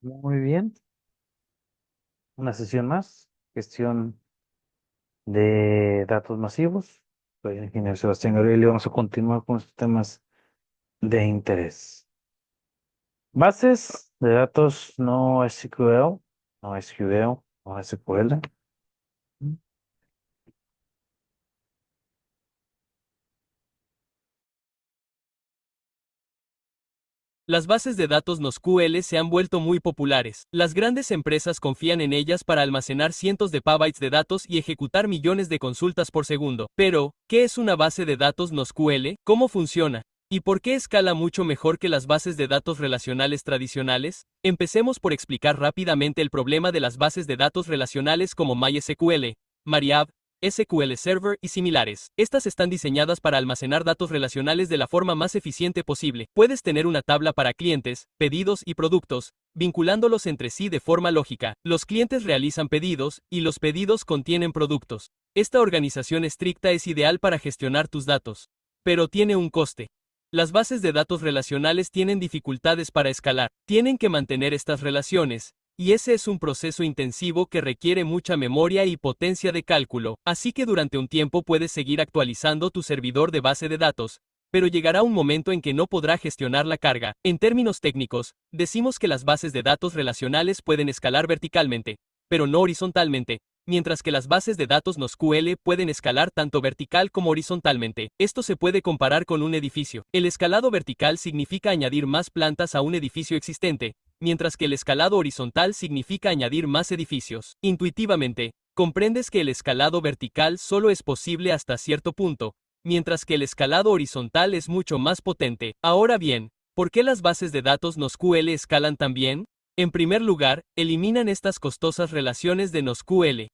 Muy bien, una sesión más, gestión de datos masivos. Soy el ingeniero Sebastián Gabriel y vamos a continuar con estos temas de interés. Bases de datos no SQL, no SQL, no SQL. Las bases de datos NoSQL se han vuelto muy populares. Las grandes empresas confían en ellas para almacenar cientos de petabytes de datos y ejecutar millones de consultas por segundo. Pero, ¿qué es una base de datos NoSQL? ¿Cómo funciona? ¿Y por qué escala mucho mejor que las bases de datos relacionales tradicionales? Empecemos por explicar rápidamente el problema de las bases de datos relacionales como MySQL, MariaDB, SQL Server y similares. Estas están diseñadas para almacenar datos relacionales de la forma más eficiente posible. Puedes tener una tabla para clientes, pedidos y productos, vinculándolos entre sí de forma lógica. Los clientes realizan pedidos, y los pedidos contienen productos. Esta organización estricta es ideal para gestionar tus datos. Pero tiene un coste. Las bases de datos relacionales tienen dificultades para escalar. Tienen que mantener estas relaciones, y ese es un proceso intensivo que requiere mucha memoria y potencia de cálculo, así que durante un tiempo puedes seguir actualizando tu servidor de base de datos, pero llegará un momento en que no podrá gestionar la carga. En términos técnicos, decimos que las bases de datos relacionales pueden escalar verticalmente, pero no horizontalmente, mientras que las bases de datos NoSQL pueden escalar tanto vertical como horizontalmente. Esto se puede comparar con un edificio. El escalado vertical significa añadir más plantas a un edificio existente, mientras que el escalado horizontal significa añadir más edificios. Intuitivamente, comprendes que el escalado vertical solo es posible hasta cierto punto, mientras que el escalado horizontal es mucho más potente. Ahora bien, ¿por qué las bases de datos NoSQL escalan tan bien? En primer lugar, eliminan estas costosas relaciones de NoSQL.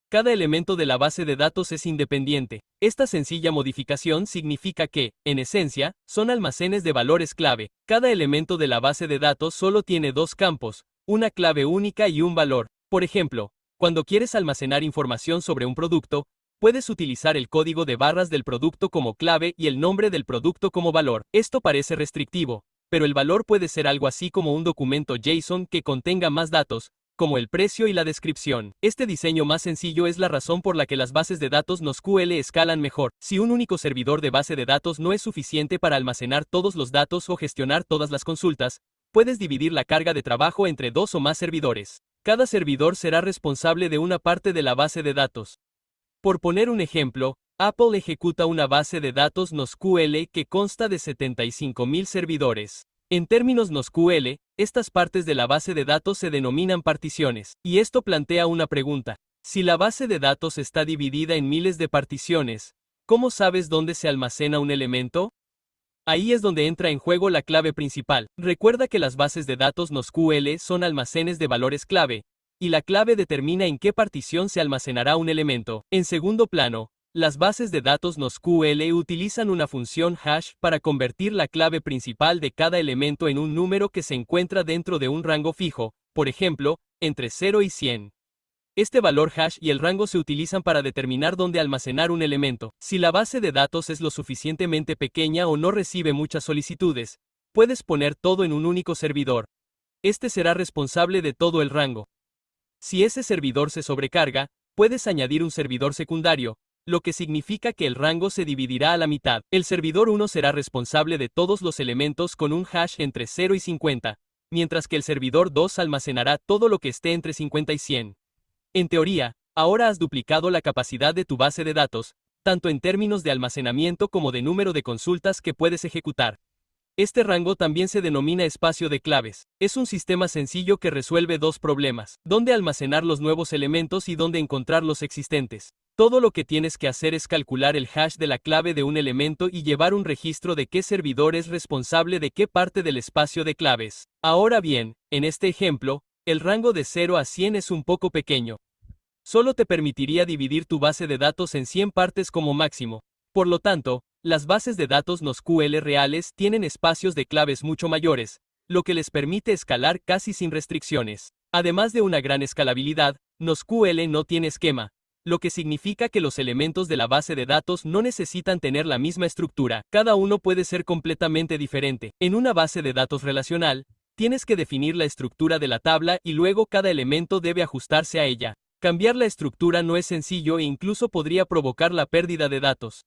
Cada elemento de la base de datos es independiente. Esta sencilla modificación significa que, en esencia, son almacenes de valores clave. Cada elemento de la base de datos solo tiene dos campos, una clave única y un valor. Por ejemplo, cuando quieres almacenar información sobre un producto, puedes utilizar el código de barras del producto como clave y el nombre del producto como valor. Esto parece restrictivo, pero el valor puede ser algo así como un documento JSON que contenga más datos, como el precio y la descripción. Este diseño más sencillo es la razón por la que las bases de datos NoSQL escalan mejor. Si un único servidor de base de datos no es suficiente para almacenar todos los datos o gestionar todas las consultas, puedes dividir la carga de trabajo entre dos o más servidores. Cada servidor será responsable de una parte de la base de datos. Por poner un ejemplo, Apple ejecuta una base de datos NoSQL que consta de 75.000 servidores. En términos NoSQL, estas partes de la base de datos se denominan particiones, y esto plantea una pregunta. Si la base de datos está dividida en miles de particiones, ¿cómo sabes dónde se almacena un elemento? Ahí es donde entra en juego la clave principal. Recuerda que las bases de datos NoSQL son almacenes de valores clave, y la clave determina en qué partición se almacenará un elemento. En segundo plano, las bases de datos NoSQL utilizan una función hash para convertir la clave principal de cada elemento en un número que se encuentra dentro de un rango fijo, por ejemplo, entre 0 y 100. Este valor hash y el rango se utilizan para determinar dónde almacenar un elemento. Si la base de datos es lo suficientemente pequeña o no recibe muchas solicitudes, puedes poner todo en un único servidor. Este será responsable de todo el rango. Si ese servidor se sobrecarga, puedes añadir un servidor secundario, lo que significa que el rango se dividirá a la mitad. El servidor 1 será responsable de todos los elementos con un hash entre 0 y 50, mientras que el servidor 2 almacenará todo lo que esté entre 50 y 100. En teoría, ahora has duplicado la capacidad de tu base de datos, tanto en términos de almacenamiento como de número de consultas que puedes ejecutar. Este rango también se denomina espacio de claves. Es un sistema sencillo que resuelve dos problemas: dónde almacenar los nuevos elementos y dónde encontrar los existentes. Todo lo que tienes que hacer es calcular el hash de la clave de un elemento y llevar un registro de qué servidor es responsable de qué parte del espacio de claves. Ahora bien, en este ejemplo, el rango de 0 a 100 es un poco pequeño. Solo te permitiría dividir tu base de datos en 100 partes como máximo. Por lo tanto, las bases de datos NoSQL reales tienen espacios de claves mucho mayores, lo que les permite escalar casi sin restricciones. Además de una gran escalabilidad, NoSQL no tiene esquema, lo que significa que los elementos de la base de datos no necesitan tener la misma estructura. Cada uno puede ser completamente diferente. En una base de datos relacional, tienes que definir la estructura de la tabla y luego cada elemento debe ajustarse a ella. Cambiar la estructura no es sencillo e incluso podría provocar la pérdida de datos.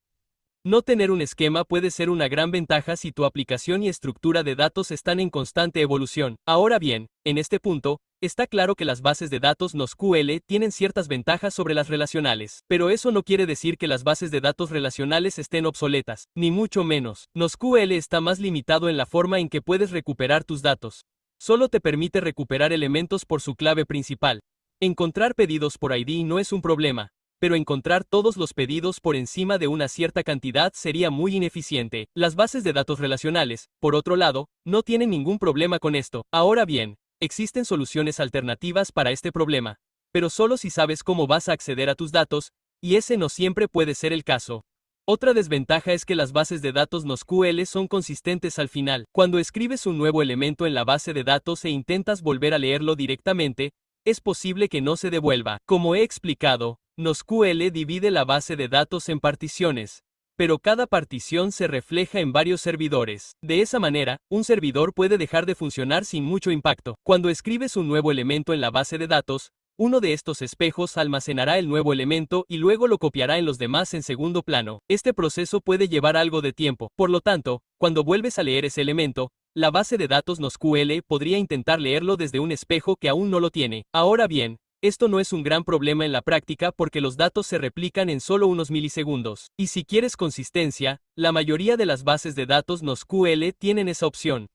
No tener un esquema puede ser una gran ventaja si tu aplicación y estructura de datos están en constante evolución. Ahora bien, en este punto, está claro que las bases de datos NoSQL tienen ciertas ventajas sobre las relacionales, pero eso no quiere decir que las bases de datos relacionales estén obsoletas, ni mucho menos. NoSQL está más limitado en la forma en que puedes recuperar tus datos. Solo te permite recuperar elementos por su clave principal. Encontrar pedidos por ID no es un problema, pero encontrar todos los pedidos por encima de una cierta cantidad sería muy ineficiente. Las bases de datos relacionales, por otro lado, no tienen ningún problema con esto. Ahora bien, existen soluciones alternativas para este problema, pero solo si sabes cómo vas a acceder a tus datos, y ese no siempre puede ser el caso. Otra desventaja es que las bases de datos NoSQL son consistentes al final. Cuando escribes un nuevo elemento en la base de datos e intentas volver a leerlo directamente, es posible que no se devuelva. Como he explicado, NoSQL divide la base de datos en particiones, pero cada partición se refleja en varios servidores. De esa manera, un servidor puede dejar de funcionar sin mucho impacto. Cuando escribes un nuevo elemento en la base de datos, uno de estos espejos almacenará el nuevo elemento y luego lo copiará en los demás en segundo plano. Este proceso puede llevar algo de tiempo. Por lo tanto, cuando vuelves a leer ese elemento, la base de datos NoSQL podría intentar leerlo desde un espejo que aún no lo tiene. Ahora bien, esto no es un gran problema en la práctica porque los datos se replican en solo unos milisegundos. Y si quieres consistencia, la mayoría de las bases de datos NoSQL tienen esa opción.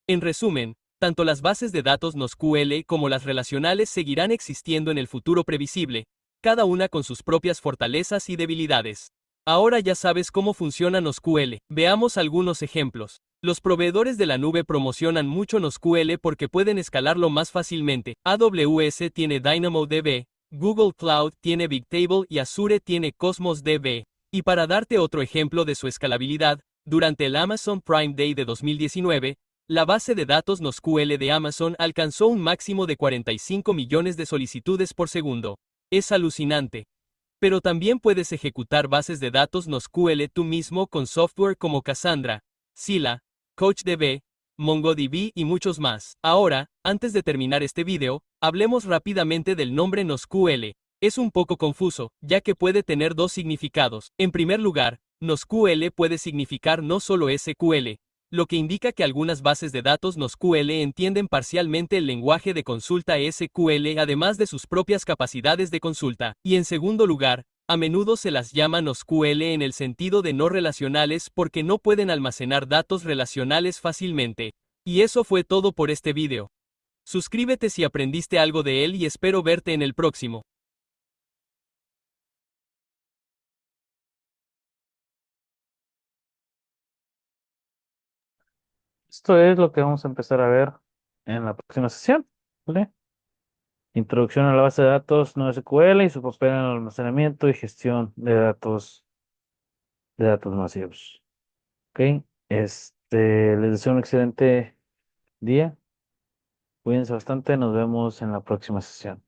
En resumen, tanto las bases de datos NoSQL como las relacionales seguirán existiendo en el futuro previsible, cada una con sus propias fortalezas y debilidades. Ahora ya sabes cómo funciona NoSQL. Veamos algunos ejemplos. Los proveedores de la nube promocionan mucho NoSQL porque pueden escalarlo más fácilmente. AWS tiene DynamoDB, Google Cloud tiene Bigtable y Azure tiene Cosmos DB. Y para darte otro ejemplo de su escalabilidad, durante el Amazon Prime Day de 2019, la base de datos NoSQL de Amazon alcanzó un máximo de 45 millones de solicitudes por segundo. Es alucinante. Pero también puedes ejecutar bases de datos NoSQL tú mismo con software como Cassandra, Scylla, CouchDB, MongoDB y muchos más. Ahora, antes de terminar este video, hablemos rápidamente del nombre NoSQL. Es un poco confuso, ya que puede tener dos significados. En primer lugar, NoSQL puede significar no solo SQL, lo que indica que algunas bases de datos NoSQL entienden parcialmente el lenguaje de consulta SQL además de sus propias capacidades de consulta. Y en segundo lugar, a menudo se las llama NoSQL en el sentido de no relacionales porque no pueden almacenar datos relacionales fácilmente. Y eso fue todo por este video. Suscríbete si aprendiste algo de él y espero verte en el próximo. Esto es lo que vamos a empezar a ver en la próxima sesión, ¿vale? Introducción a la base de datos NoSQL y su papel en el almacenamiento y gestión de datos masivos. ¿Ok? Les deseo un excelente día. Cuídense bastante. Nos vemos en la próxima sesión.